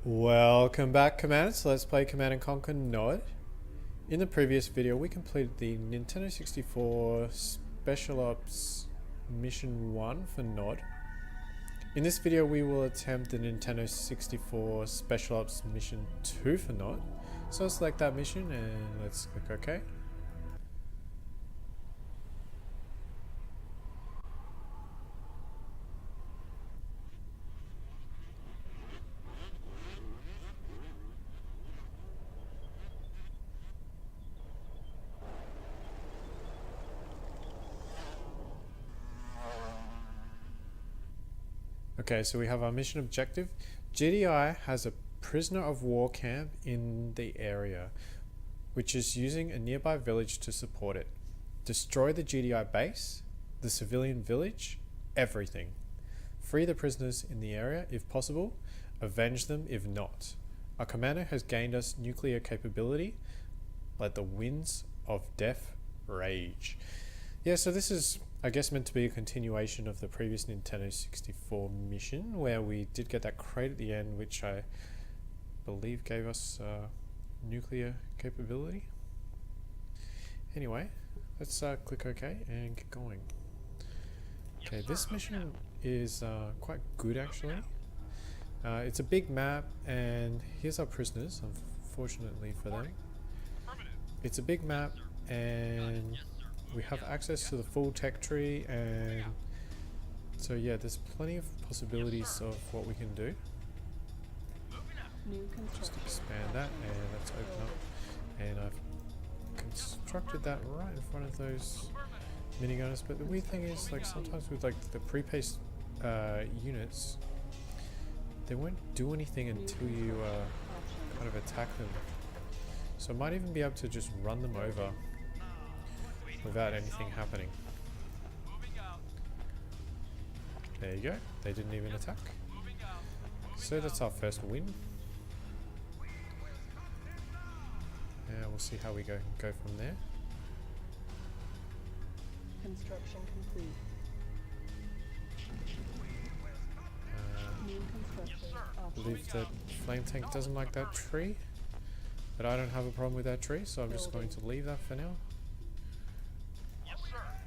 Welcome back, Commanders. Let's play Command and Conquer Nod. In the previous video, we completed the Nintendo 64 Special Ops Mission 1 for Nod. In this video, we will attempt the Nintendo 64 Special Ops Mission 2 for Nod. So I'll select that mission and let's click OK. Okay, so we have our mission objective. GDI has a prisoner of war camp in the area, which is using a nearby village to support it. Destroy the GDI base, the civilian village, everything. Free the prisoners in the area if possible, avenge them if not. Our commander has gained us nuclear capability. Let the winds of death rage. Yeah, so this is, I guess, meant to be a continuation of the previous Nintendo 64 mission, where we did get that crate at the end, which I believe gave us nuclear capability. Anyway, let's click OK and get going. Okay, this mission is quite good actually. It's a big map, and here's our prisoners, unfortunately for them. It's a big map, and we have access to the full tech tree, and so yeah, there's plenty of possibilities of what we can do. Just expand that, and let's open up, and I've constructed that right in front of those minigunners. But the weird thing is, like, sometimes with like the pre-paced units, they won't do anything until you kind of attack them. So I might even be able to just run them over without anything happening. There you go, they didn't even attack. So that's our first win. Yeah, we'll see how we go from there. Construction complete. New construction. I believe that flame tank doesn't like that tree, but I don't have a problem with that tree, so I'm just going to leave that for now.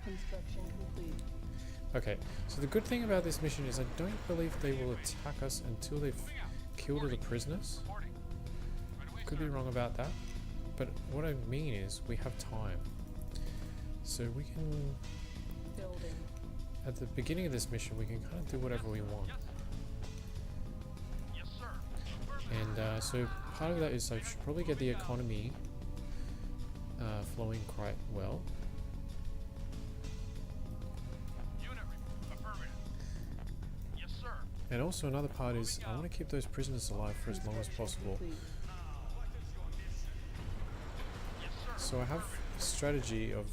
Construction complete. Okay, so the good thing about this mission is I don't believe they will attack us until they've killed all the prisoners. Could be wrong about that, but what I mean is we have time. So we can, Building. at the beginning of this mission, we can kind of do whatever we want. And so part of that is I should probably get the economy flowing quite well. And also another part is I want to keep those prisoners alive for as long as possible. So I have a strategy of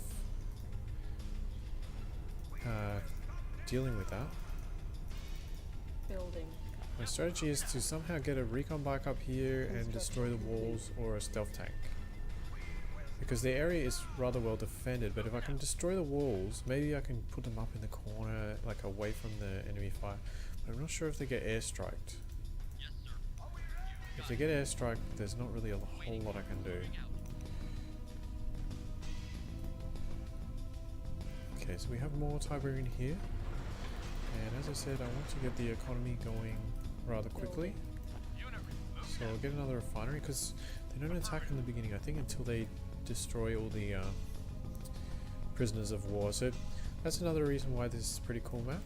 dealing with that. Building. My strategy is to somehow get a recon bike up here and destroy the walls, or a stealth tank. Because the area is rather well defended, but if I can destroy the walls, maybe I can put them up in the corner, like away from the enemy fire. I'm not sure if they get airstriked. If they get airstriked, there's not really a whole lot I can do. Okay, so we have more Tiberian here. And as I said, I want to get the economy going rather quickly. So I'll get another refinery, because they don't attack in the beginning, I think, until they destroy all the prisoners of war. So that's another reason why this is a pretty cool map.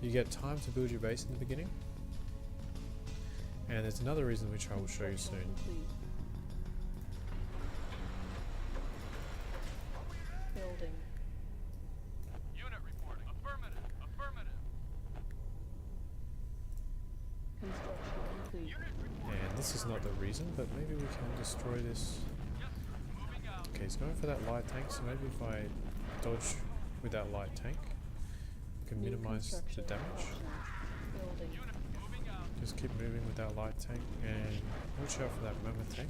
You get time to build your base in the beginning, and there's another reason which I will show you soon. Building. Unit reporting. Affirmative. Affirmative. Construction complete. And this is not the reason, but maybe we can destroy this. Okay, he's going for that light tank, so maybe if I dodge with that light tank, we can minimize the damage. Building. Just keep moving with that light tank, and watch out for that mammoth tank.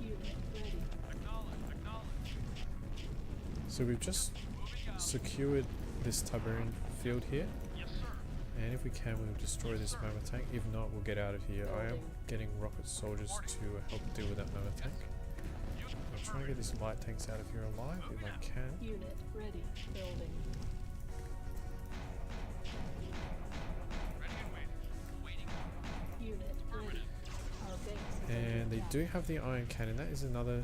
Unit ready. So we've just secured this Tiberian field here, And if we can, we'll destroy this mammoth tank. If not, we'll get out of here. I am getting rocket soldiers to help deal with that mammoth tank. I'm trying to get these light tanks out of here alive if I can. Unit ready. Building. Ready and waiting. Unit ready. Our base is under And they attack. do have the iron cannon. That is another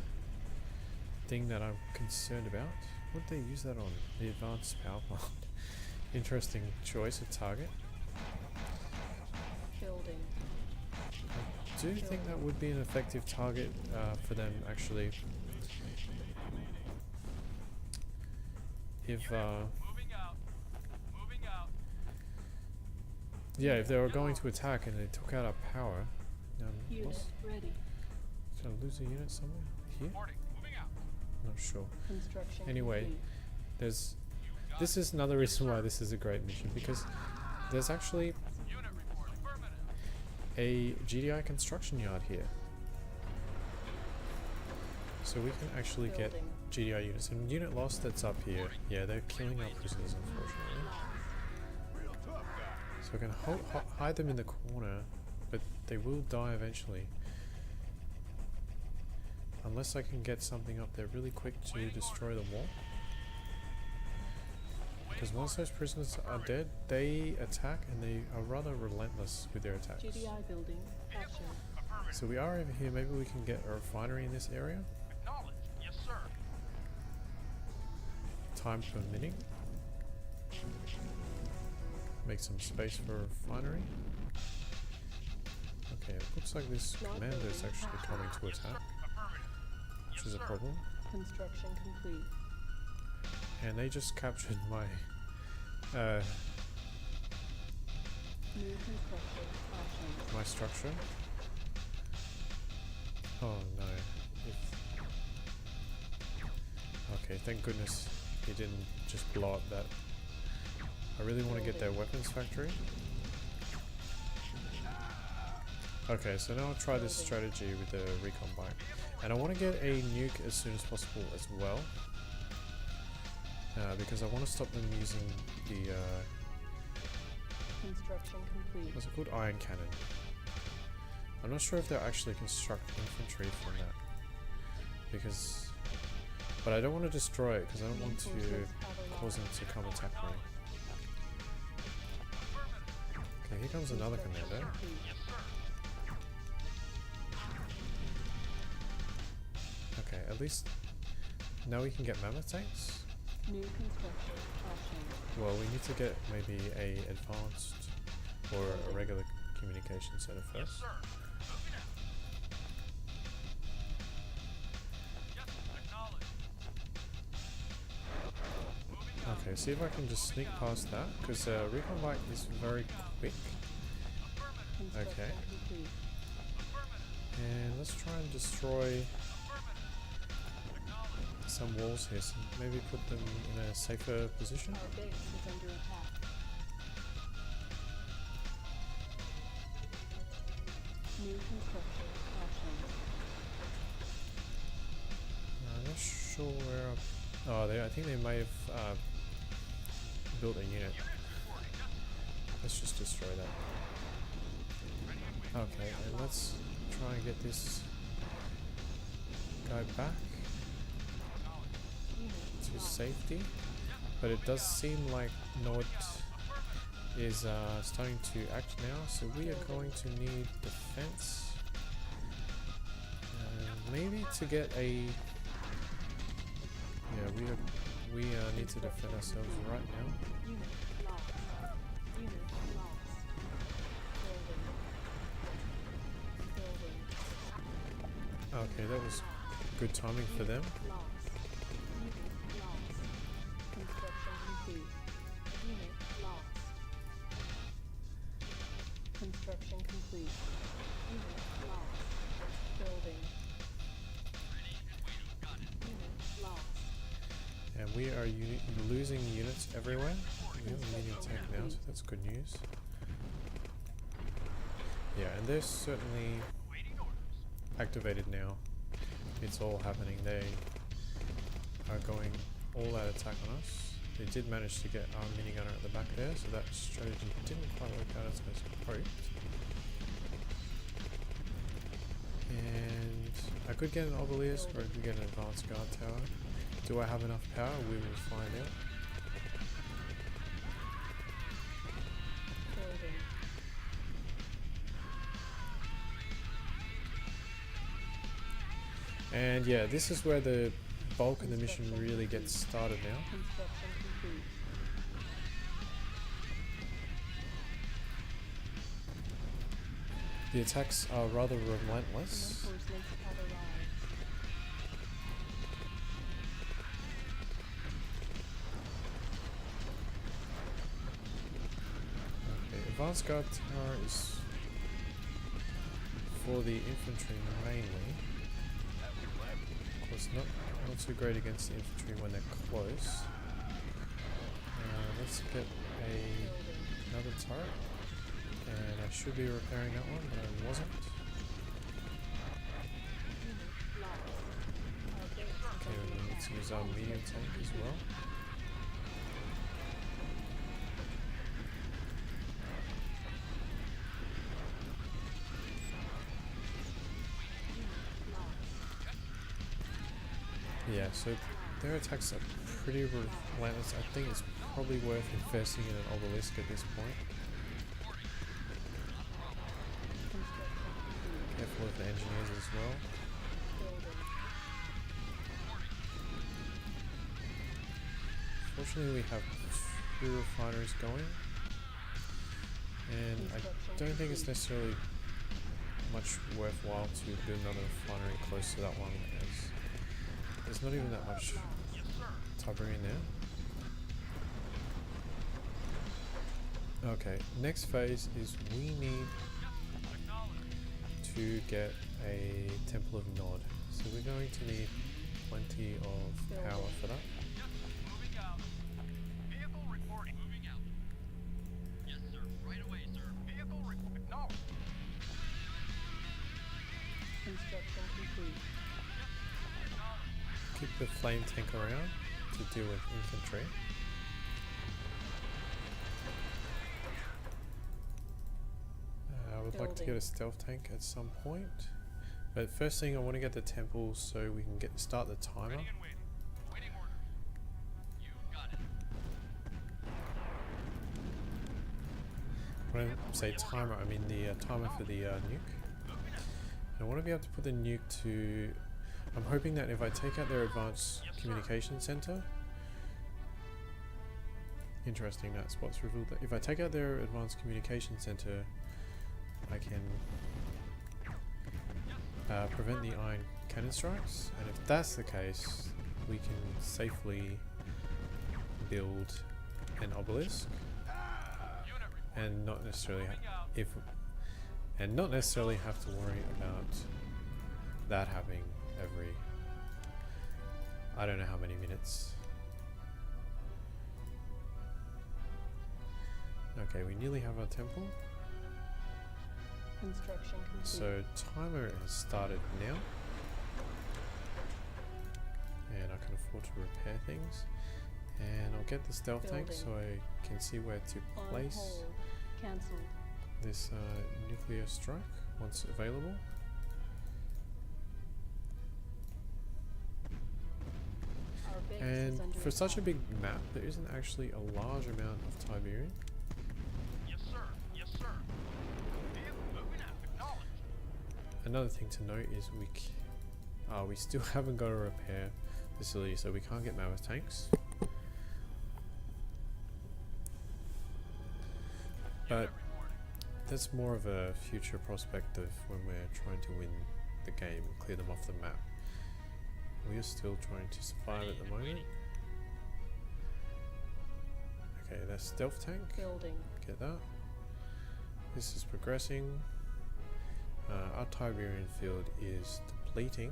thing that I'm concerned about. What did they use that on? The advanced power plant. Interesting choice of target. Building. I do think that would be an effective target for them actually. If Moving out. Moving out. yeah, if they were going to attack and they took out our power, Unit what's, ready. did I lose a unit somewhere here? Reporting. Moving out. Not sure. Construction Anyway, complete. There's this is another reason why this is a great mission, because there's actually Unit report. Affirmative. a GDI construction yard here. So we can actually get Building. GDI units. And unit loss that's up here, yeah, they're killing our prisoners unfortunately. So we can hide them in the corner, but they will die eventually. Unless I can get something up there really quick to destroy the wall. Because once those prisoners are dead, they attack and they are rather relentless with their attacks. GDI building. Captured. Affirmative. So we are over here, maybe we can get a refinery in this area. Acknowledged. Yes, sir. Time permitting. Make some space for a refinery. Okay, it looks like this commando is actually coming to attack, Affirmative. which is a problem. Construction complete. And they just captured my New construction options. my structure. Oh no. Okay, thank goodness he didn't just blow up that. I really want to get their weapons factory. Okay, so now I'll try this strategy with the recon bike. And I want to get a nuke as soon as possible as well. Because I want to stop them using the, Construction complete. what's it called? Iron cannon. I'm not sure if they'll actually construct infantry from that. Because, but I don't want to destroy it because I don't want to Reinforcements have cause them arrived. to come attack me. Okay, here comes another Construction commando. complete. Yes, sir. Okay, at least now we can get mammoth tanks. New construction options. Well, we need to get maybe a advanced or a regular communication center Yes, first. sir. Moving out. Yes, acknowledged. Moving out. Okay, see if I can just sneak past that, because recon bike is very quick. Affirmative. Construction Okay. complete. Affirmative. And let's try and destroy Affirmative. Acknowledged. some walls here, so maybe put them in a safer position. Our base is under attack. New construction options. I'm not sure where. Oh, I think they may have built a unit. Let's just destroy that. Okay, and let's try and get this guy back Unit to lost. safety. But it does seem like Nord is starting to act now, so we are going to need defense. Maybe to get a. Yeah, we need to defend ourselves right now. Unit lost. Unit lost. Building. Building. Okay, that was good timing for them. Unit lost. Unit lost. Construction complete. Unit lost. Construction complete. Unit lost. Building. Unit lost. And we are losing units everywhere. We have a medium tank now, so that's good news. Yeah, and they're certainly Waiting orders. activated now. It's all happening. They are going all out attack on us. They did manage to get our minigunner at the back there, so that strategy didn't quite work out as hoped. And I could get an obelisk or I could get an advanced guard tower. Do I have enough power? We will find out. Building. And yeah, this is where the bulk of the mission really gets started now. Construction complete. The attacks are rather relentless. Reinforcements have arrived. Okay, advanced guard tower is for the infantry mainly. Of course, not too great against the infantry when they're close. Let's get another turret, and I should be repairing that one, but I wasn't. Unit lost. Our base is Okay, under we need to use our medium tank as well. Yeah, so their attacks are pretty relentless. I think it's probably worth investing in an obelisk at this point. construction complete. Careful with the engineers as well. Building. Fortunately, we have 2 refineries going, and I don't think it's necessarily much worthwhile to build another refinery close to that one, as there's not even that much Tiberian there. Okay, next phase is we need to get a Temple of Nod. So we're going to need plenty of power for that. Moving out. Vehicle reporting. Moving out. Yes, sir. Right away, sir. Vehicle reporting. No. Construction complete. Keep the flame tank around to deal with infantry. I would like to get a stealth tank at some point, but first thing I want to get the temple so we can start the timer. Ready and waiting. Waiting order. You got it. When I say timer, I mean the timer for the nuke. Moving out. And I want to be able to put the nuke to... I'm hoping that if I take out their advanced communication center... Interesting, that spot's revealed that if I take out their advanced communication center, I can prevent the iron cannon strikes, and if that's the case, we can safely build an obelisk Unit report. and not necessarily Moving out. not necessarily have to worry about that happening every I don't know how many minutes. Okay, we nearly have our temple. Construction complete. So timer has started now, and I can afford to repair things. And I'll get the stealth tank so I can see where to On place hold. Cancelled. this nuclear strike once available. Our base is And under for such a attack. big map, there isn't actually a large amount of Tiberian. Yes, sir. Yes, sir. Vehicle moving out. Acknowledged. Another thing to note is we still haven't got a repair facility, so we can't get mammoth tanks. But Unit reporting. that's more of a future prospect of when we're trying to win the game and clear them off the map. We are still trying to survive at the moment. Okay, that's stealth tank. Building. Get that. This is progressing. Our Tiberian field is depleting.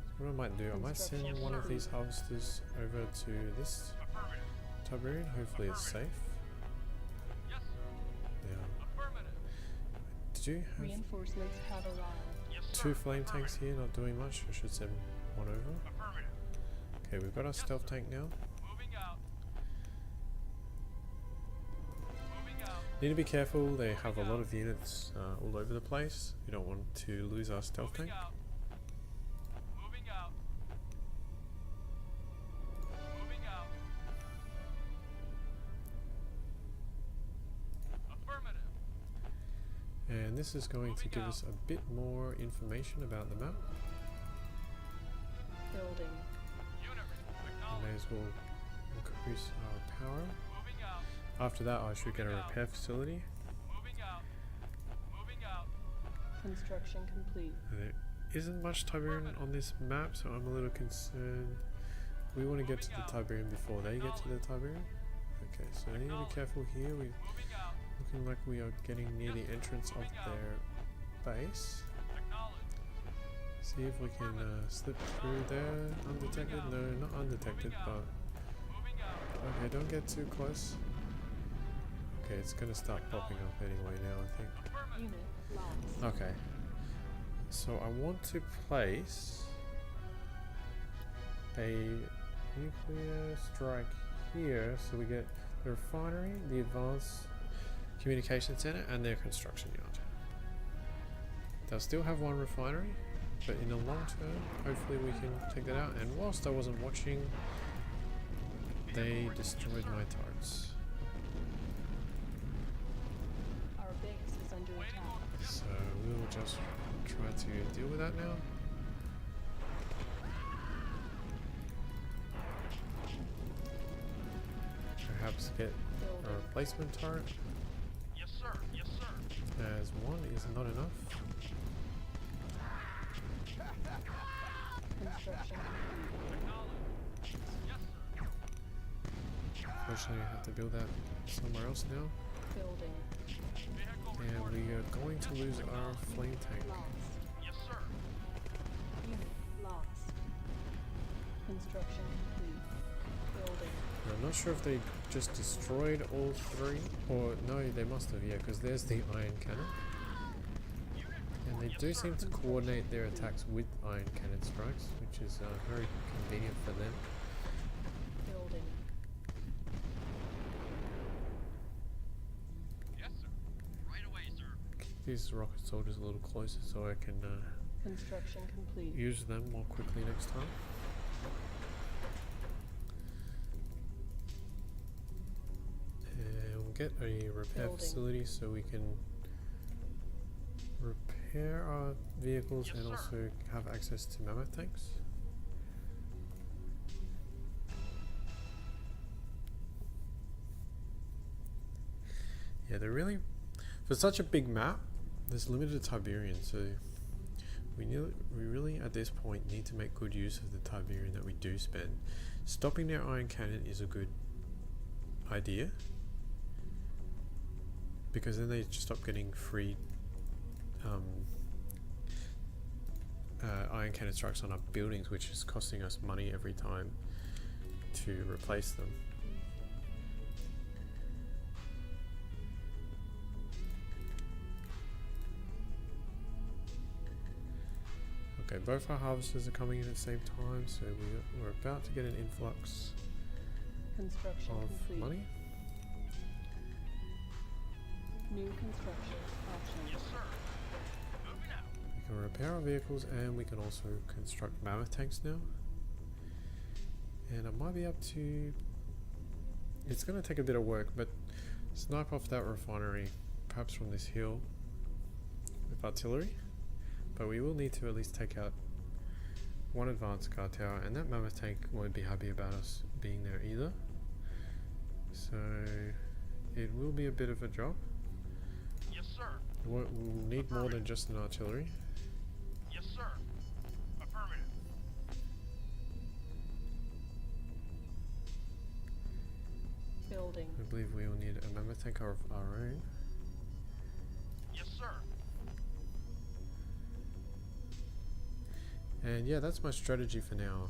So what I might do, I might send Construction one of these complete. harvesters over to this Affirmative. Tiberian. Hopefully it's safe. Yes, sir. Yeah. Affirmative. Did you have Reinforcements have arrived. Yes, sir. 2 flame tanks here not doing much? I should send one over. Affirmative. Okay, we've got our stealth tank now. Moving out. Moving out. Need to be careful, they have a lot of units all over the place. We don't want to lose our stealth tank. Moving out. Moving out. Moving out. Affirmative. And this is going to give us a bit more information about the map. Building. Unit We acknowledged. may as well increase our power. Moving out. After that I should get a repair facility. Moving out. Moving out. Construction complete. There isn't much Tiberian on this map, so I'm a little concerned. We want to get to the Tiberian before they get to the Tiberian. Okay, so we need to be careful here. We're Moving out. looking like we are getting near the entrance of their base. Acknowledged. See if we can slip through there undetected. No, not undetected, but Moving out. okay, don't get too close. Okay, it's gonna start popping up anyway now, I think. Affirmative. Unit lost. Okay, so I want to place a nuclear strike here, so we get the refinery, the advanced communication center, and their construction yard. They'll still have one refinery, but in the long term, hopefully we can take that out. And whilst I wasn't watching, they destroyed my turrets. Our base is under attack. So we'll just try to deal with that now. Perhaps get a Building. replacement turret, Yes, sir. Yes, sir. as one is not enough. Construction complete. Acknowledged. Yes, sir. Unfortunately, I have to build that somewhere else now. Building. Vehicle And reporting. we are going to lose our flame tank. Lost. Yes, sir. Unit lost. Construction complete. Building. I'm not sure if they just destroyed all three, or no, they must have, yeah, because there's the iron cannon. And they do seem to coordinate their attacks with iron cannon strikes, which is very convenient for them. Building. Yes, sir. Right away, sir. Keep these rocket soldiers a little closer so I can Construction complete. use them more quickly next time. And we'll get a repair Building. facility so we can repair our vehicles Yes, and sir. also have access to mammoth tanks. Yeah, they're really, for such a big map, there's limited Tiberian, so we really at this point need to make good use of the Tiberian that we do spend. Stopping their iron cannon is a good idea, because then they just stop getting free iron cannon strikes on our buildings, which is costing us money every time to replace them. Okay, both our harvesters are coming in at the same time, so we're about to get an influx Construction of complete. money. New construction options. Yes, sir. Moving out. We can repair our vehicles and we can also construct mammoth tanks now. And I might be up to... It's going to take a bit of work, but snipe off that refinery, perhaps from this hill, with artillery. But we will need to at least take out one advanced guard tower, and that mammoth tank won't be happy about us being there either. So it will be a bit of a job. Yes, sir. We'll need more than just an artillery. Yes, sir. Affirmative. Building. I believe we will need a mammoth tank of our own. Yes, sir. And yeah, that's my strategy for now.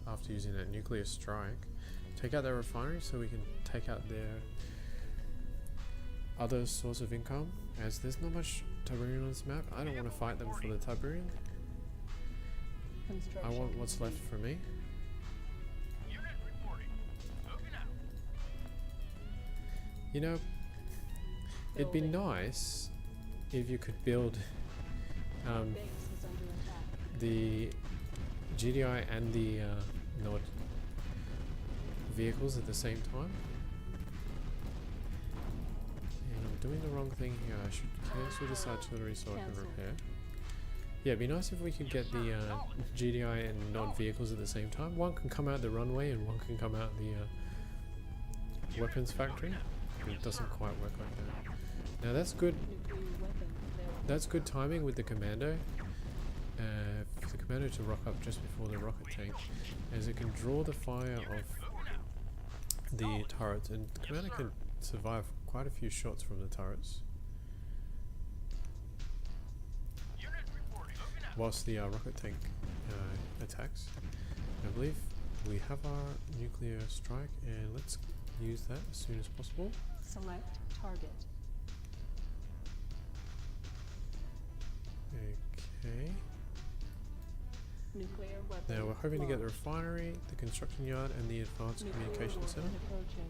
After using that nuclear strike, take out their refinery so we can take out their other source of income. As there's not much Tiberian on this map, I don't want to fight them for the Tiberian. Construction I want what's left complete. for me. You know, it'd be Building. nice if you could build Our base is under attack. the GDI and the Nod vehicles at the same time. And I'm doing the wrong thing here. I should cancel this artillery so I can Cancel. repair. Yeah, it'd be nice if we could get the GDI and Nod vehicles at the same time. One can come out the runway and one can come out the weapons factory. But it doesn't quite work like that. Now that's good. Nuclear weapon available. That's good timing with the commando. For the commando to rock up just before the rocket tank, as it can draw the fire of the turrets, and the commander can survive quite a few shots from the turrets, Unit reporting. Moving out. whilst the rocket tank attacks. I believe we have our nuclear strike, and let's use that as soon as possible. Select target. Okay. Nuclear weapon. Now we're hoping to get the launched. refinery, the construction yard, and the advanced Nuclear communication warhead center. approaching.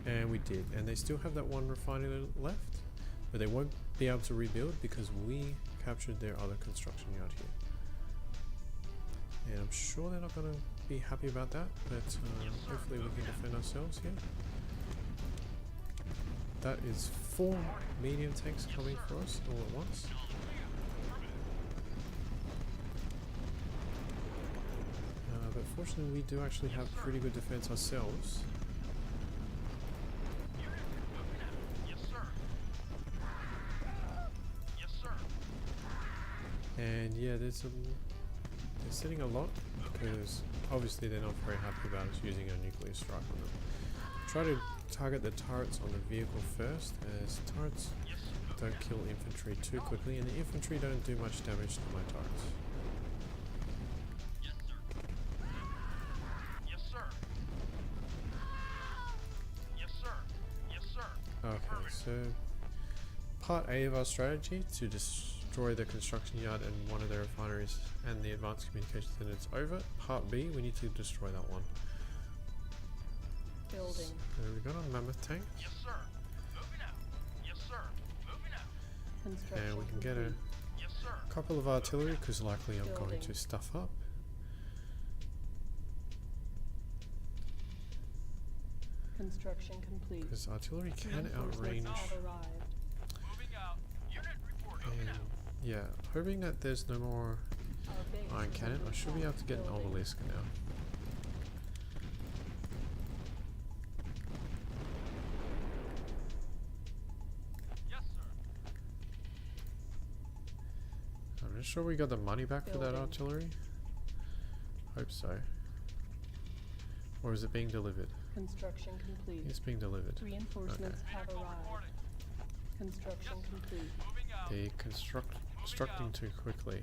And we did, and they still have that one refinery left, but they won't be able to rebuild because we captured their other construction yard here. And I'm sure they're not going to be happy about that, but hopefully we can defend ourselves here. That is 4 medium tanks coming for us all at once. But fortunately we do actually have pretty good defense ourselves. Yes, sir. Yes, sir. And yeah, they're sitting a lot because obviously they're not very happy about us using a nuclear strike on them. Try to target the turrets on the vehicle first, as turrets don't kill infantry too quickly, and the infantry don't do much damage to my turrets. Yes, sir. Yes, sir. Yes, sir. Yes, sir. Okay, so part A of our strategy to destroy the construction yard and one of the refineries and the advanced communication center is over. Part B, we need to destroy that one. Building. So we got a mammoth tank, Yes, sir. Moving out. Yes, sir. Moving out. Construction and we can get a complete. Yes, sir. couple of artillery because likely I'm going Building. to stuff up. Construction complete. Because artillery can Reinforcements outrange, have arrived. Moving out. Unit reporting. and yeah, hoping that there's no more Our base iron is cannon. under I should be able to get an attack. Building. obelisk now. Yes, sir. I'm not sure we got the money back for that Building. artillery. Hope so. Or is it being delivered? Construction complete. It's being delivered. Reinforcements have Vehicle arrived. reporting. Construction complete. Moving out. They're constructing too quickly.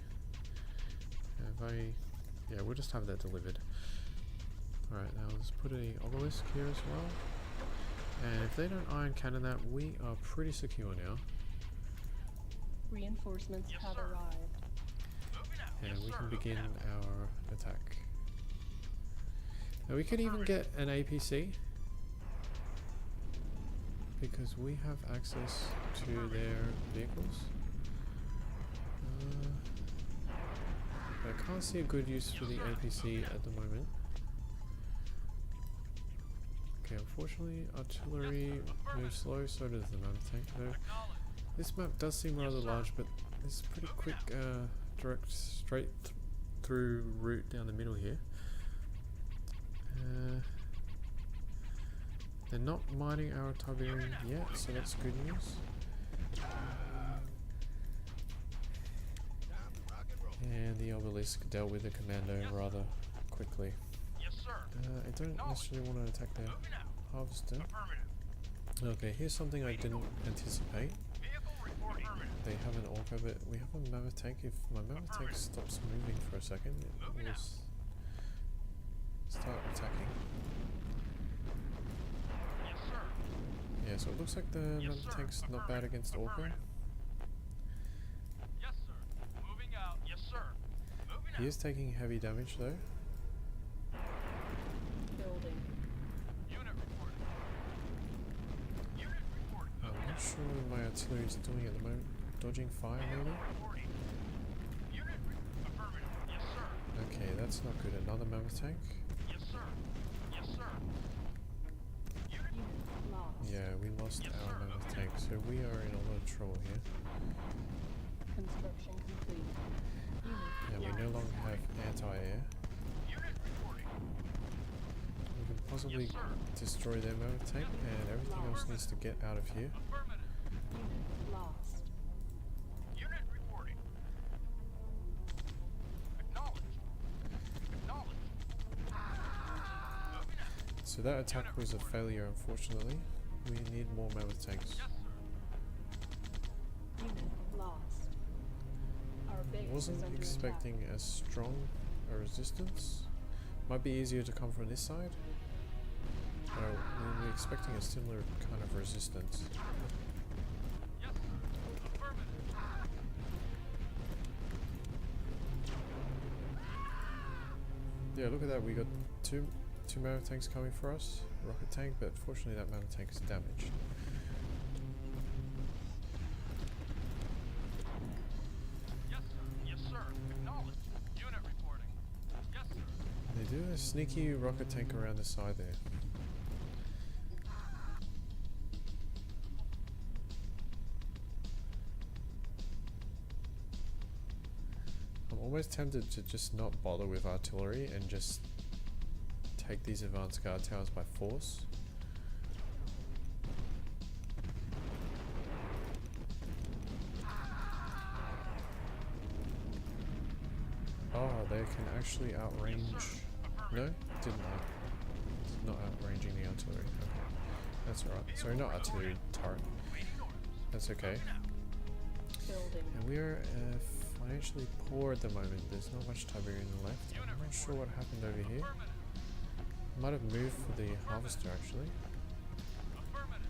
Yeah, we'll just have that delivered. Alright, now let's put an obelisk here as well. And if they don't iron cannon that, we are pretty secure now. Reinforcements Yes, have sir. arrived. Moving out. And Yes, we sir. can begin Moving out. our attack. Now we could even get an APC because we have access to their vehicles. But I can't see a good use for the APC at the moment. Okay, unfortunately artillery moves slow, so does the mammoth tank though. Acknowledge. This map does seem rather large, but it's a pretty quick direct straight through route down the middle here. They're not mining our Tiberium yet, so that's good news. And the obelisk dealt with the commando rather quickly. Yes, sir. I don't necessarily want to attack their Moving out. harvester. Affirmative. Okay, here's something I didn't anticipate. Vehicle reporting. Affirmative. They have an orca, but we have a mammoth tank. If my mammoth tank stops moving for a second, it will start attacking. Yes, sir. Yeah, so it looks like the mammoth sir. tank's not bad against orca. Affirmative. Yes, sir. Moving out. Yes, sir. Moving He out. is taking heavy damage though. Building. Unit reporting. not sure what my artillery is doing at the moment. Dodging fire, maybe? Reporting. Unit affirmative. Yes, sir. Okay, that's not good. Another mammoth tank? Yes, sir. Yes, sir. Unit Unit lost. Yeah, we lost Yes, our sir. mammoth Okay. tank, so we are in a lot of trouble here. Construction complete. Unit And we lost. no longer have anti-air. unit reporting. We can possibly Yes, sir. destroy their mammoth tank, and everything else needs to get out of here. Affirmative. Unit lost. Unit reporting. Acknowledged. Acknowledged. Moving out. So that attack was a failure, unfortunately. We need more mammoth tanks. Yes, sir. Unit lost. Our base Wasn't is under expecting as strong a resistance. Might be easier to come from this side. We were expecting a similar kind of resistance. Yes, sir. Affirmative. Yeah, look at that. We got two mammoth tanks coming for us. Rocket tank, but fortunately that mammoth tank is damaged. Yes, sir. Yes, sir. Acknowledged. Unit reporting. Yes, sir. They do a sneaky rocket tank around the side there. I'm almost tempted to just not bother with artillery and just take these advanced guard towers by force. Oh, they can actually outrange. No, didn't not outranging the artillery. Okay, that's alright. Sorry, not artillery, turret. That's okay. Building. And we are financially poor at the moment. There's not much Tiberian left. I'm not sure what happened over here. Might have moved for the harvester actually. Affirmative.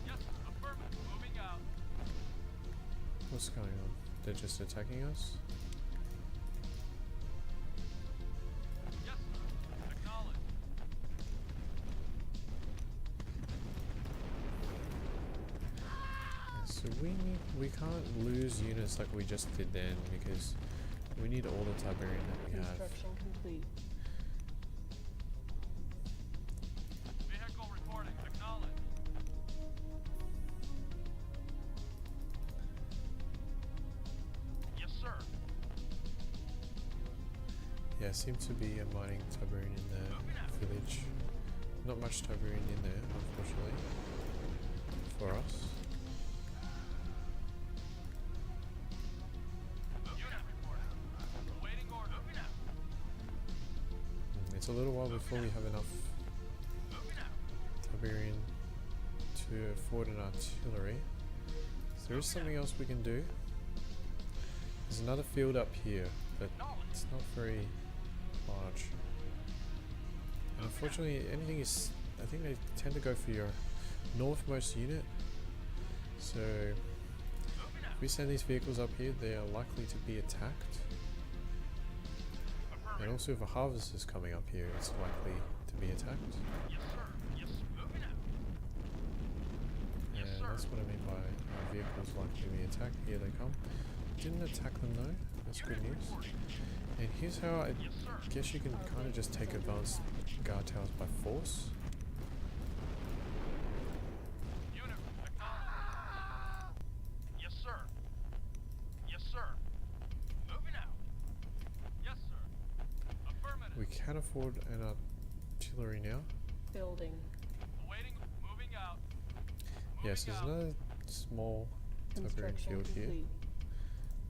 Yes, affirmative. Moving out. What's going on? They're just attacking us? Yes, sir. Acknowledged. So we can't lose units like we just did then because we need all the Tiberian that we have. Construction complete. Vehicle reporting. Acknowledged. Yes, sir. Yeah, seems to be a mining Tiberian in the village. Not much Tiberian in there, unfortunately, for us. Unit reporting. Awaiting order. Moving out. It's a little while before we have enough Moving out. Tiberian to afford an artillery. So there is something else we can do. There's another field up here, but it's not very large. And unfortunately, anything is. I think they tend to go for your northmost unit. So if we send these vehicles up here, they are likely to be attacked. And also, if a harvester is coming up here, it's likely to be attacked. Yes, sir. Yes, moving out. Yes, And sir. that's what I mean by our vehicles likely to be attacked. Here they come. Didn't attack them though. That's good news. And here's how I Yes, sir. guess you can kind of just take advanced guard towers by force. Unit acknowledged. Yes, sir. Yes, sir. Moving out. Yes, sir. Affirmative. We can afford an artillery now. Building. Awaiting. Moving out. Yes, there's another small Tiberian Construction field here. complete.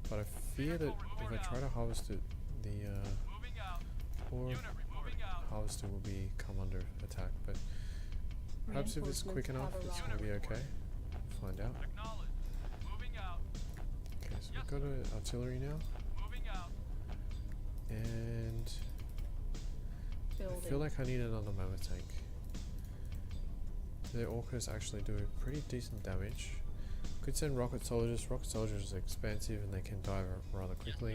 But I fear that if I try to harvest it, the Moving out. poor Unit moving out. harvester will come under attack. But perhaps if it's quick enough, Reinforcements it's have going to be okay. We'll find out. Acknowledged. Moving out. Okay, so Yes, we've got an artillery now. Moving out. And Building. I feel like I need another mammoth tank. The orcas actually do pretty decent damage. Could send rocket soldiers. Rocket soldiers are expensive and they can die rather quickly.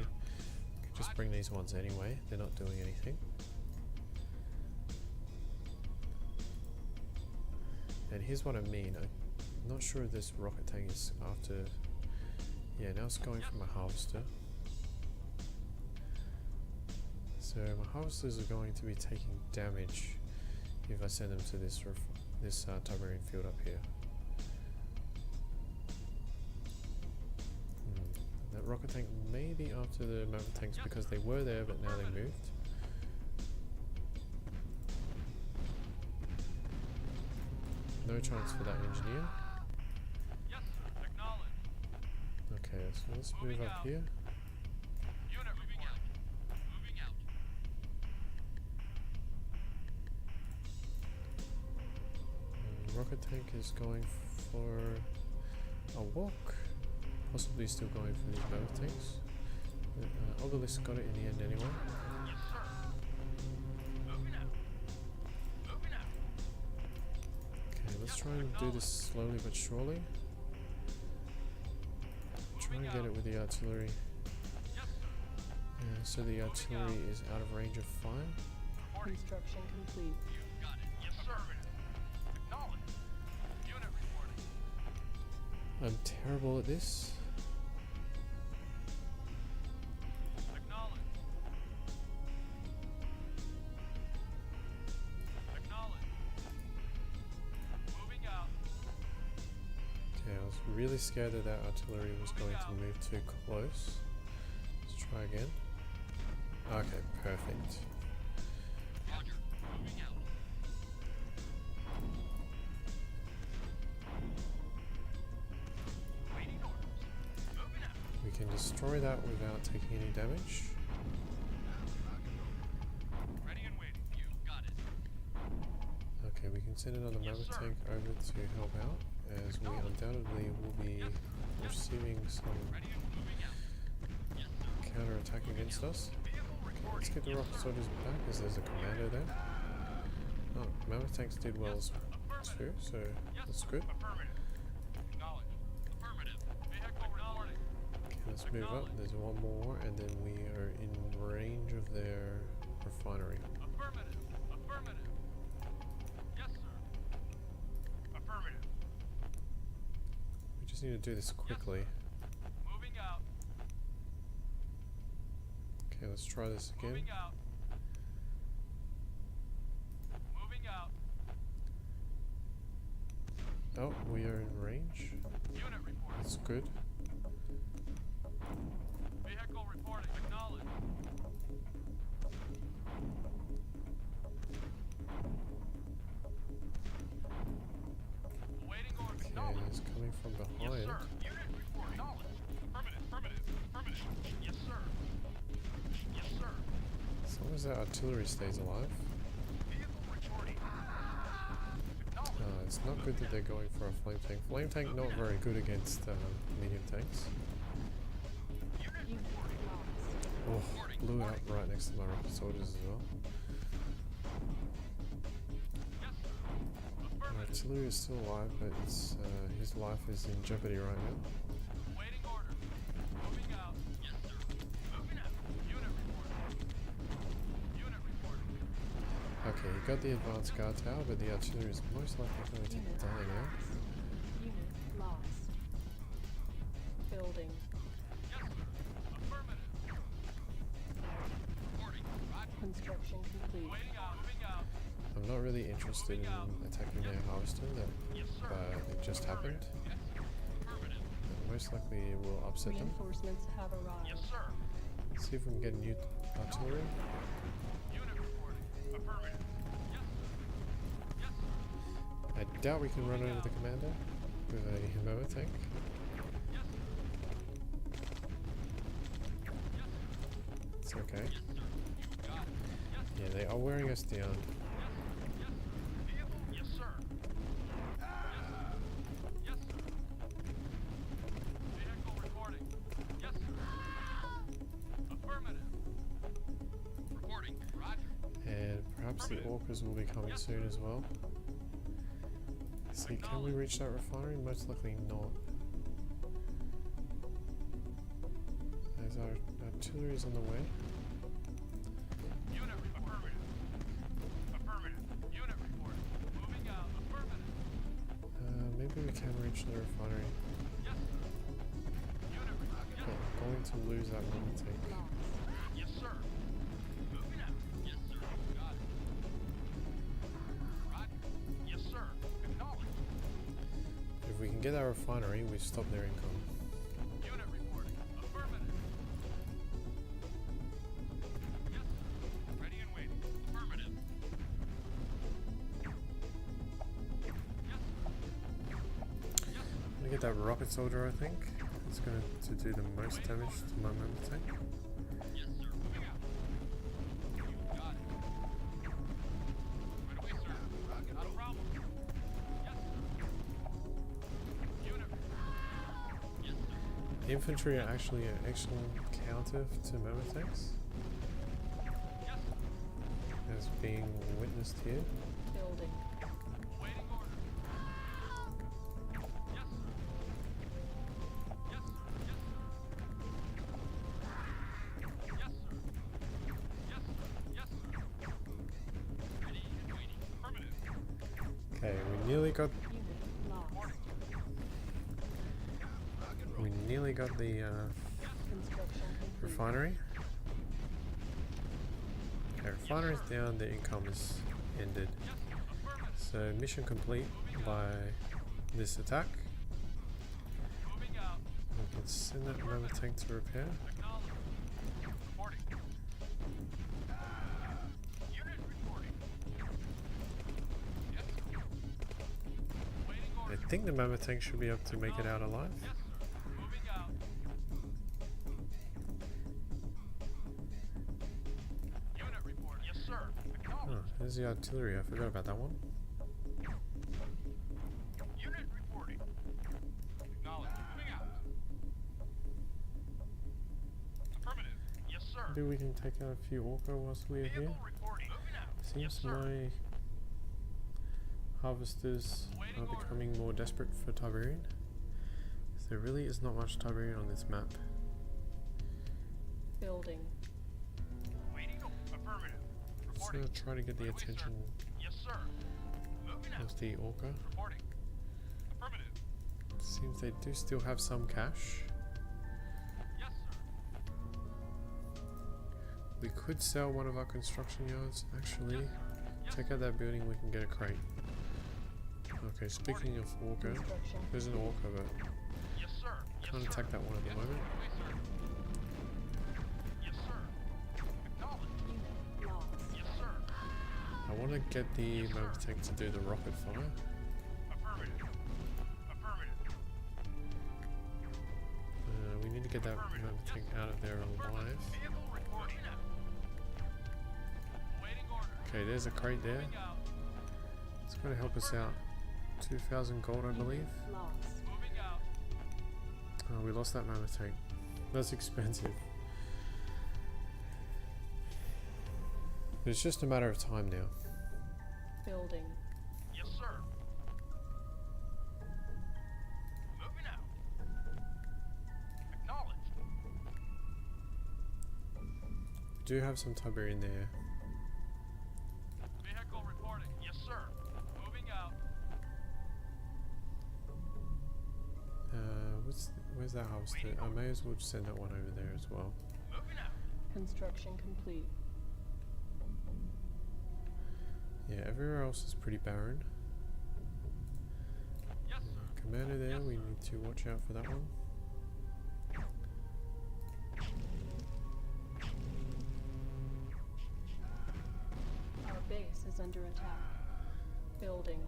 Could just bring these ones anyway. They're not doing anything. And here's what I mean. not sure if this rocket tank is after. Yeah, now it's going for my harvester. So my harvesters are going to be taking damage if I send them to this Tiberian field up here. That rocket tank may be after the mammoth tanks because they were there but now they moved. No chance for that engineer. Yes, sir. Acknowledged. Okay, so let's move up here. Unit moving out. Moving out. Rocket tank is going for a walk. Possibly still going for these mammoth tanks. Obelisk got it in the end anyway. Yes, sir. Moving out. Moving out. Okay, let's try and do this slowly but surely. Try and get it with the artillery. Yes, sir. So the artillery is out of range of fire. Reporting. Construction complete. You got it. Yes, sir. Acknowledged. Unit reporting. I'm terrible at this. Acknowledged. Acknowledged. Moving out. Okay, I was really scared that artillery was going to move too close. Let's try again. Okay, perfect. Roger. Moving out. Waiting orders. Moving out. We can destroy that without taking any damage. Ready and waiting. You got it. Okay, we can send another Yes, mammoth sir. tank over to help out, as we undoubtedly will be receiving some Ready and moving out. Yes, sir. counter-attack against us. Vehicle Let's reporting. get the rocket soldiers back, as there's a commando there. Oh, mammoth tanks did well Yes, sir. too, so Yes, that's sir. good. Affirmative. Acknowledged. Affirmative. Vehicle reporting. Okay, let's move up. There's one more, and then we are in range of their refinery. Affirmative. Affirmative. Yes, sir. Affirmative. We just need to do this quickly. Moving out. Okay, let's try this again. Moving out. Moving out. Oh, we are in range. Unit reporting. That's good. Vehicle reporting. Acknowledged. Awaiting orders. Okay, Acknowledged. it's coming from Yes, behind. sir. Unit reporting. Acknowledged. Affirmative. Affirmative. Affirmative. Yes, sir. Yes, sir. As long as that artillery stays alive. Vehicle reporting. Acknowledged. It's not good that they're going for a flame tank. Flame tank not very good against medium tanks. Unit Unit reporting. lost. Oh, blew out right next to my rocket soldiers as well. Yes, sir. My Affirmative. artillery is still alive, but it's, his life is in jeopardy right now. Awaiting orders. Moving out. Yes, sir. Moving out. Unit reporting. Unit reporting. Okay, he got the advanced guard tower, but the artillery is most likely going to Unit die now. lost. Unit lost. Building. Yes, sir. Affirmative. Reporting. Roger. Construction complete. Waiting out. Moving out. I'm not really interested in attacking their harvester, Yes, sir. it just happened. Yes, sir. Affirmative. Most likely it will upset them. Reinforcements have arrived. Yes, sir. Let's see if we can get new artillery. Unit reporting. Affirmative. Yes, sir. Yes, sir. I doubt we can run over the commander with a Himova tank. Yes, sir. Yes, sir. It's okay. Yes, sir. You got it. Yes, sir. Yeah, they are wearing us down. Yes, sir. Vehicle. Yes, sir. Yes, sir. Vehicle reporting. Yes, sir. Affirmative. Reporting. Roger. And perhaps the orcas will be coming soon as well. See, can we reach that refinery? Most likely not. As our artillery is on the way. Unit affirmative. Affirmative. Unit reporting. Moving out. Affirmative. Maybe we can reach the refinery. Yes, sir. Unit reporting. But I'm going to lose that mama tank. Lost. Yes, sir. Moving out. Yes, sir. Got it. Roger. Yes, sir. Acknowledged. If we can get that refinery, we stop their income. Unit reporting. Affirmative. Yes, sir. Ready and waiting. Affirmative. Yes, sir. Yes, sir. I'm gonna get that rocket soldier, I think. It's going to do the most damage to my mama tank. Yes, sir. Moving out. Got it. Right away, sir. Not a problem. Yes, sir. Unit. Yes, sir. Infantry are actually an excellent counter to mama tanks, Yes, sir. as being witnessed here. Building. Waiting order. Yes, sir. Yes, sir. Yes, sir. Yes, sir. Yes, sir. Yes, sir. Ready and waiting. Affirmative. Okay, we nearly got Unit lost. the Construction complete. refinery. Okay, refinery's down, the income is ended. Yes, sir. Affirmative. So mission complete by this attack. Moving out. We can send that mama tank to repair. Acknowledged. Reporting. Unit reporting. Yes, sir. Waiting I order. think the mama tank should be able to make it out alive. Yes, sir. Moving out. Unit report. Yes, sir. Oh, Acknowledged. there's the artillery, I forgot about that one. Unit reporting. Acknowledged. Moving out. Affirmative. Yes, sir. Maybe we can take out a few orca whilst we're here. Vehicle reporting. Moving out. Yes, Seems sir. my harvesters are becoming more desperate for Tiberian. There really is not much Tiberian on this map. Building. Waiting. Affirmative. Just Reporting. gonna try to get the Right away, sir. attention Yes, sir. Moving out. of the orca. Reporting. Affirmative. Seems they do still have some cash. Yes, sir. We could sell one of our construction yards, actually. Yes, sir. Check out that building, we can get a crate. Okay, speaking of orca, Construction. there's an orca, but Yes, sir. Yes, can't sir. attack that one at the Yes, moment. right away, sir. Yes, sir. Acknowledged. Unit lost. Yes, sir. I want to get the mama tank to do the rocket fire. Affirmative. Affirmative. We need to get that mama tank out of there alive. Vehicle reporting. Waiting order. Okay, there's a crate there. Moving out. It's going to help us out. 2,000 gold, I believe. Lost. Moving out. Oh, we lost that mama tank. That's expensive. It's just a matter of time now. Building. Yes, sir. Moving out. Acknowledged. We do have some Tiberian there. Vehicle reporting. Yes, sir. Moving out. Where's that harvester? I may as well just send that one over there as well. Moving out. Construction complete. Yeah, everywhere else is pretty barren. Yes, sir. Commander there, Yes, we sir. need to watch out for that one. Our base is under attack. Building.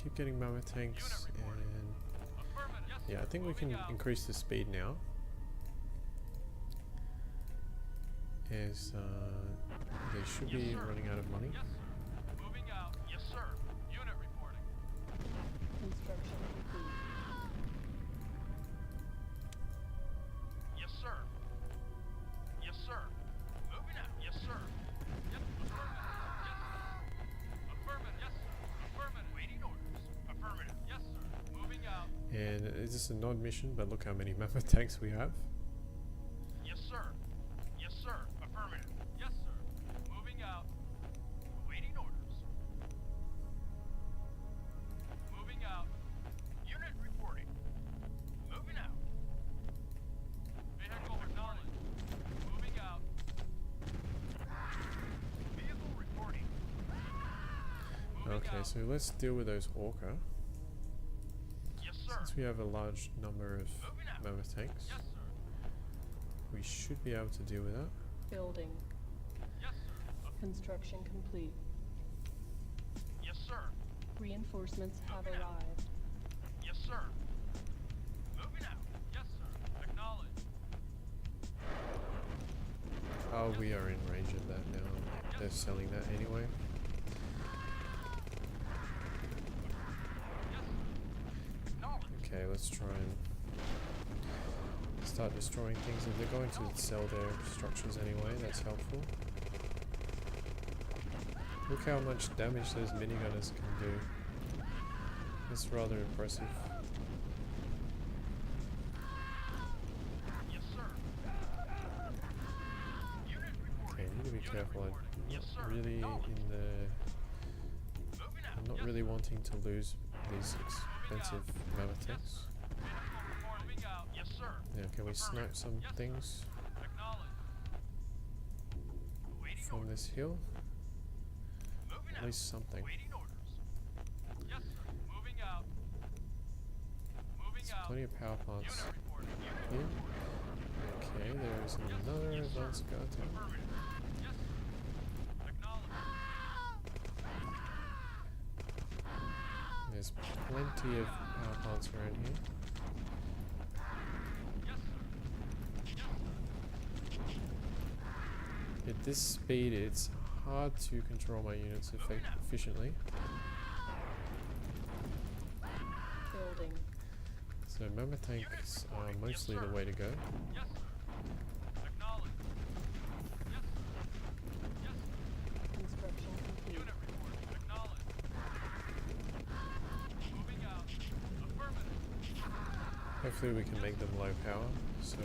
Keep getting mama tanks, and Affirmative. Yes, yeah, I sir. think we Moving can out. increase the speed now. As they should Yes, be sir. running out of money. Yes, sir. Moving out. Yes, sir. Unit reporting. Construction complete. Yes, sir. Yes, sir. Moving out. Yes, sir. Yep. Affirmative. Yes, sir. Affirmative. Yes, sir. Affirmative. Waiting orders. Affirmative. Yes, sir. Moving out. And it's just a nod mission, but look how many mama tanks we have. Yes, sir. Yes, sir. Affirmative. Yes, sir. Moving out. Awaiting orders. Moving out. Unit report. Okay, so let's deal with those orca. Yes, sir. Since we have a large number of Moving out. mammoth tanks, Yes, sir. we should be able to deal with that. Building. Yes, sir. Construction complete. Yes, sir. Reinforcements have arrived. Yes, sir. Moving out. Yes, sir. Acknowledged. Oh, we are in range of that now. They're selling that anyway. Yes, sir. Acknowledged. Okay, let's try and start destroying things. If they're going to sell their structures anyway, that's helpful. Look how much damage those minigunners can do. That's rather impressive. Yes, sir. Unit reporting. Okay, I need to be careful. I'm Yes, not sir. really in the... Moving out. I'm not Yes, really sir. wanting to lose these expensive mammoth tanks. Moving out. Yes, sir. Now, can we snipe some Yes, sir. things Acknowledged. Awaiting from orders. this hill? Moving At out. least something. Awaiting orders. Yes, sir. Moving out. Moving There's out. plenty of power plants Unit reporting. Unit here. reporting. Okay, there's another Yes, sir. advanced guard tower. Affirmative. Yes, sir. Acknowledged. There's plenty of power plants around here. Yes, sir. Yes, sir. At this speed, it's hard to control my units efficiently. Building. So mammoth tanks are mostly the way to go. Yes, sir. Acknowledged. Yes, sir. Yes, sir. Construction complete. Unit reporting. Acknowledged. Moving out. Affirmative. Hopefully we can make them low power, so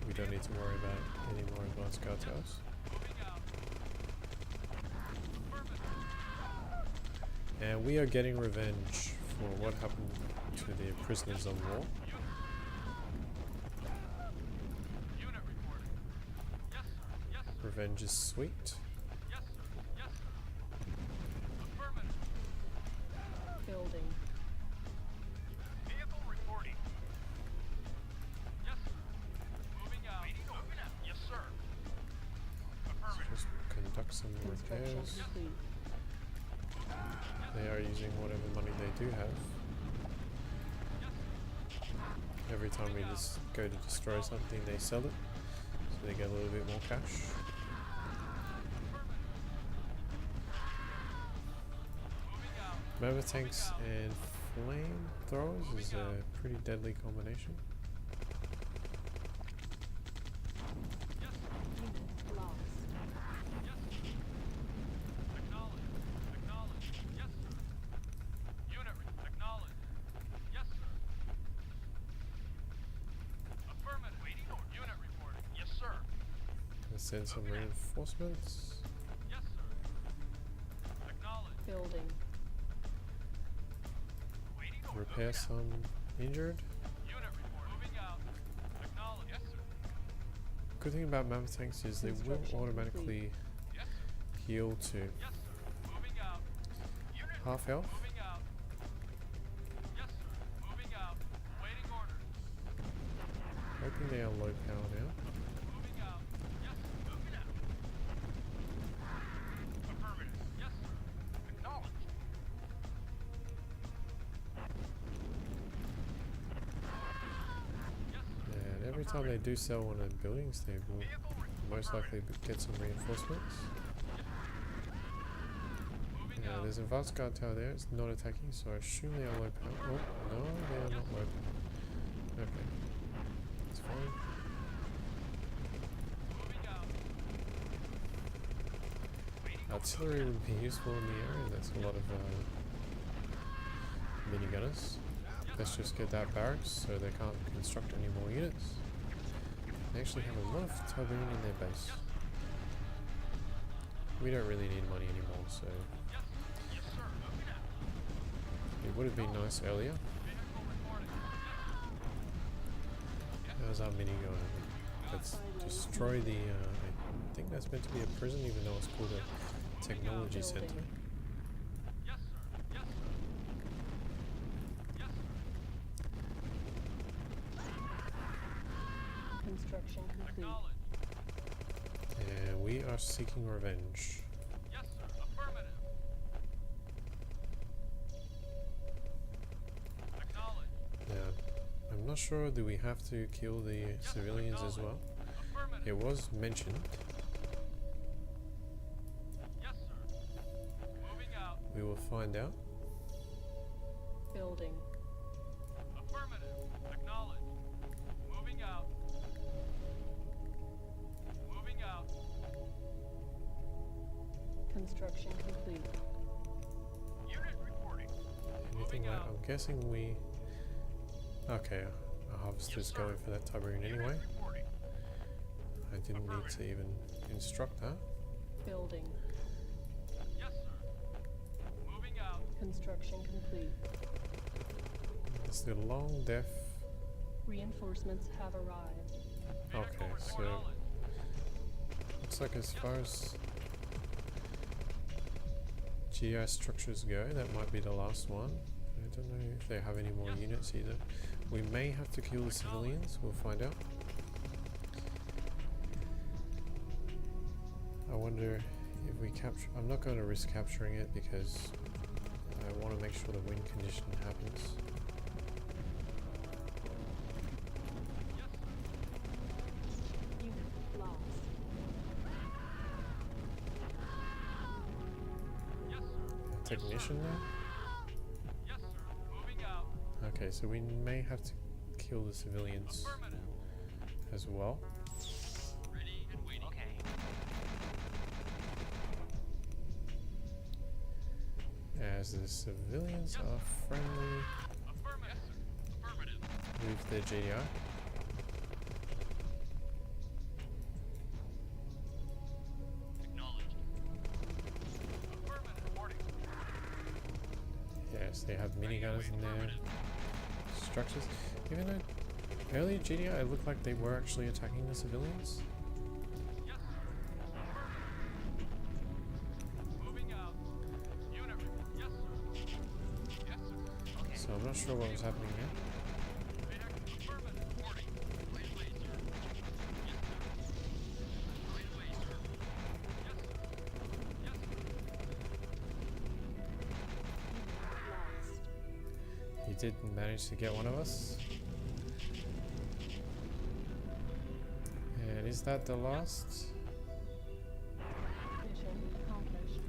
we don't need to worry about any more advanced guard towers. Moving out. Affirmative. And we are getting revenge for what happened to the prisoners of war. Unit reporting. Yes, sir. Yes, sir. Revenge is sweet. Yes, sir. Yes, sir. Affirmative. Building. Vehicle reporting. Yes, sir. Moving out. Moving out. Yes, sir. Let's Affirmative. just conduct some Construction repairs. complete. They are using whatever money they do have. Every time we just go to destroy something, they sell it, so they get a little bit more cash. Mammoth tanks and flamethrowers is a pretty deadly combination. Unit lost. Acknowledged. Acknowledged. Yes, sir. Unit acknowledged. Yes, sir. Affirmative. Waiting order. Unit reporting. Yes, sir. Let's send some reinforcements. Yes, sir. Acknowledged. Building. Waiting order. Repair some injured. Unit report. Moving out. Acknowledged. Yes, sir. Good thing about mammoth tanks is they will Construction automatically Yes, sir. heal to Yes, sir. Moving out. Unit half health. moving out. Yes, sir. Moving out. Waiting orders. Hoping they are low power now. Moving out. Yes, sir. Moving out. Affirmative. Yes, sir. Acknowledged. Yes, sir. And every time they do sell one of the buildings, they will Vehicle most likely get some reinforcements. moving Yeah, out. there's an advanced guard tower there. It's not attacking, so I assume they are low power. Oh, no, they are not low power. Okay. It's fine. Moving out. Waiting Artillery would be useful in the area. There's a lot of minigunners. Let's just get that barracks so they can't construct any more units. They actually have a lot of turbine in their base. We don't really need money anymore, so Yes, sir. Moving out. it would have been nice earlier. Vehicle reporting. How's our mini going? Let's destroy the, I think that's meant to be a prison, even though it's called a technology center. Building. Yes, sir. Construction complete. Acknowledged. And we are seeking revenge. Yes, sir. Affirmative. Acknowledged. Now, I'm not sure, do we have to kill the civilians as well? Affirmative. It was mentioned. Yes, sir. Moving out. We will find out. Building. Affirmative. Acknowledged. Moving out. Moving out. Construction complete. Unit reporting. Anything Moving like, out. I'm guessing we... Okay, our harvester's sir. going for that Tiberian anyway. Unit reporting. I didn't need to even instruct that. Building. Yes, sir. Moving out. Construction complete. It's the long death. Reinforcements have arrived. Okay, so Acknowledged. looks like as far as GI structures go, that might be the last one. I don't know if they have any more units either. We may have to kill the civilians, we'll find out. I wonder if we capture... I'm not going to risk capturing it because I want to make sure the win condition happens. Unit lost. Yes, sir. Technician there? Yes, sir. Moving out. Okay, so we may have to kill the civilians Affirmative. as well. Ready and waiting. Okay. As the civilians are friendly Affirmative. Yes, sir. Affirmative. with their GDI. Acknowledged. Affirmative. Reporting. Yes, they have minigunners in their structures. Even though earlier GDI it looked like they were actually attacking the civilians. Yes, sir. Affirmative. Moving out. Unit. Yes, sir. Yes, sir. Okay. So I'm not sure what was happening there. Affirmative. Reporting. Right away, sir. Yes, sir. Right away, sir. Yes, sir. Yes, sir. Lost. He did manage to get one of us. And is that the last? Mission accomplished.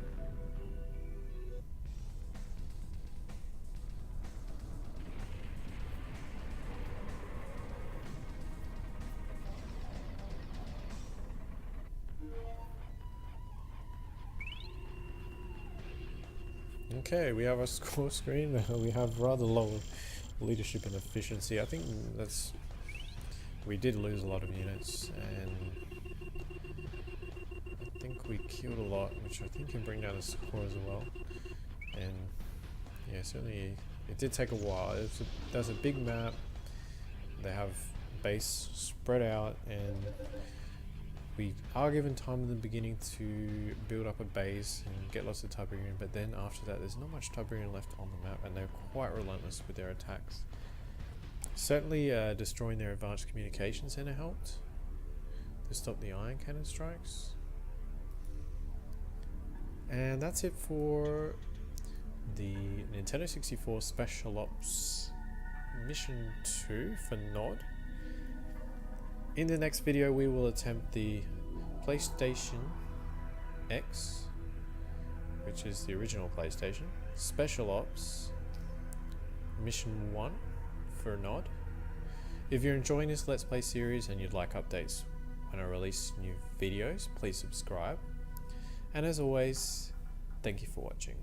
Okay, we have a score screen. We have rather low leadership and efficiency. I think that's... We did lose a lot of units, and I think we killed a lot, which I think can bring down the score as well. And yeah, certainly it did take a while. There's a big map. They have base spread out, and we are given time in the beginning to build up a base and get lots of Tiberian, but then after that there's not much Tiberian left on the map, and they're quite relentless with their attacks. Certainly destroying their advanced communication center helped to stop the ion cannon strikes. And that's it for the Nintendo 64 Special Ops Mission 2 for Nod. In the next video we will attempt the PlayStation X, which is the original PlayStation, Special Ops Mission 1 for Nod. If you're enjoying this Let's Play series and you'd like updates when I release new videos, please subscribe. And as always, thank you for watching.